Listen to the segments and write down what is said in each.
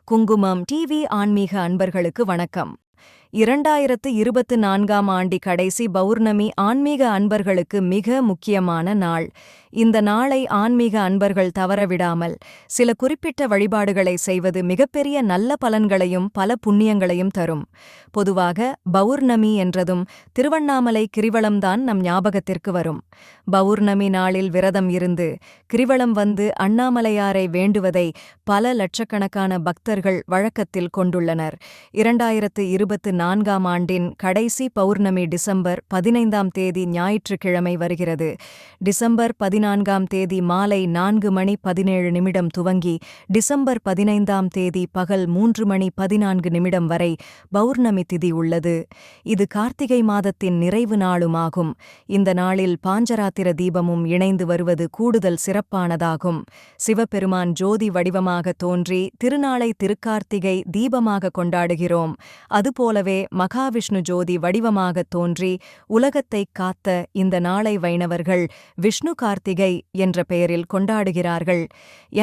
குங்குமம் டிவி ஆன்மீக அன்பர்களுக்கு வணக்கம். 2024ஆம் ஆண்டி கடைசி பௌர்ணமி ஆன்மீக அன்பர்களுக்கு மிக முக்கியமான நாள். இந்த நாளை ஆன்மீக அன்பர்கள் தவறவிடாமல் சில குறிப்பிட்ட வழிபாடுகளை செய்வது மிகப்பெரிய நல்ல பலன்களையும் பல புண்ணியங்களையும் தரும். பொதுவாக பௌர்ணமி என்றதும் திருவண்ணாமலை கிரிவலம்தான் நம் ஞாபகத்திற்கு வரும். பௌர்ணமி நாளில் விரதம் இருந்து கிரிவலம் வந்து அண்ணாமலையாரை வேண்டுவதை பல லட்சக்கணக்கான பக்தர்கள் வழக்கத்தில் கொண்டுள்ளனர். 2024ஆம் ஆண்டின் கடைசி பௌர்ணமி டிசம்பர் 15ஆம் தேதி ஞாயிற்றுக்கிழமை வருகிறது. டிசம்பர் 14ஆம் தேதி மாலை 4:17 துவங்கி டிசம்பர் 15ஆம் தேதி பகல் 3:14 வரை பௌர்ணமி திதி உள்ளது. இது கார்த்திகை மாதத்தின் நிறைவு நாளுமாகும். இந்த நாளில் பாஞ்சராத்திர தீபமும் இணைந்து வருவது கூடுதல் சிறப்பானதாகும். சிவபெருமான் ஜோதி வடிவமாக தோன்றி திருநாளை திருக்கார்த்திகை தீபமாக கொண்டாடுகிறோம். அதுபோலவே மகாவிஷ்ணு ஜோதி வடிவமாக தோன்றி உலகத்தைக் காத்த இந்த நாளை வைணவர்கள் விஷ்ணு கார்த்திகை என்ற பெயரில் கொண்டாடுகிறார்கள்.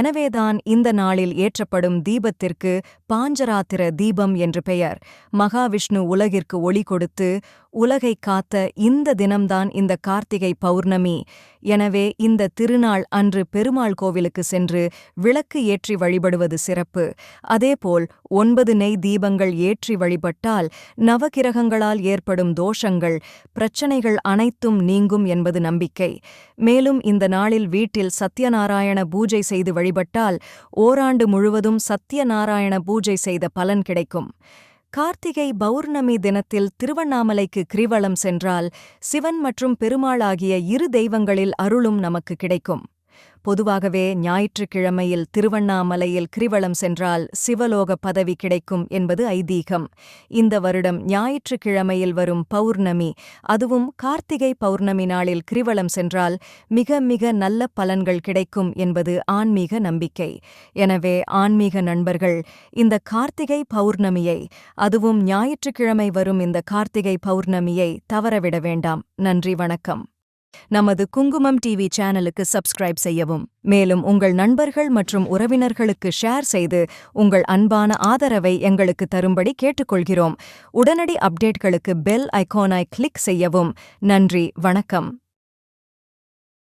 எனவேதான் இந்த நாளில் ஏற்றப்படும் தீபத்திற்கு பாஞ்சராத்திர தீபம் என்று பெயர். மகாவிஷ்ணு உலகிற்கு ஒளி கொடுத்து உலகைக் காத்த இந்த தினம்தான் இந்த கார்த்திகை பௌர்ணமி. எனவே இந்த திருநாள் அன்று பெருமாள் கோவிலுக்கு சென்று விளக்கு ஏற்றி வழிபடுவது சிறப்பு. அதேபோல் 9 நெய் தீபங்கள் ஏற்றி வழிபட்டால் நவகிரகங்களால் ஏற்படும் தோஷங்கள், பிரச்சனைகள் அனைத்தும் நீங்கும் என்பது நம்பிக்கை. மேலும் இந்த நாளில் வீட்டில் சத்யநாராயண பூஜை செய்து வழிபட்டால் ஓராண்டு முழுவதும் சத்யநாராயண பூஜை செய்த பலன் கிடைக்கும். கார்த்திகை பௌர்ணமி தினத்தில் திருவண்ணாமலைக்கு கிரிவலம் சென்றால் சிவன் மற்றும் பெருமாள் ஆகிய இரு தெய்வங்களில் அருளும் நமக்கு கிடைக்கும். பொதுவாகவே ஞாயிற்றுக்கிழமையில் திருவண்ணாமலையில் கிரிவலம் சென்றால் சிவலோக பதவி கிடைக்கும் என்பது ஐதீகம். இந்த வருடம் ஞாயிற்றுக்கிழமையில் வரும் பௌர்ணமி, அதுவும் கார்த்திகை பௌர்ணமி நாளில் கிரிவலம் சென்றால் மிக மிக நல்ல பலன்கள் கிடைக்கும் என்பது ஆன்மீக நம்பிக்கை. எனவே ஆன்மீக நண்பர்கள் இந்த கார்த்திகை பௌர்ணமியை, அதுவும் ஞாயிற்றுக்கிழமை வரும் இந்த கார்த்திகை பௌர்ணமியை தவறவிட வேண்டாம். நன்றி, வணக்கம். நமது குங்குமம் டிவி சேனலுக்கு சப்ஸ்கிரைப் செய்யவும். மேலும் உங்கள் நண்பர்கள் மற்றும் உறவினர்களுக்கு ஷேர் செய்து உங்கள் அன்பான ஆதரவை எங்களுக்கு தரும்படி கேட்டுக்கொள்கிறோம். உடனடி அப்டேட்களுக்கு பெல் ஐகானை கிளிக் செய்யவும். நன்றி, வணக்கம்.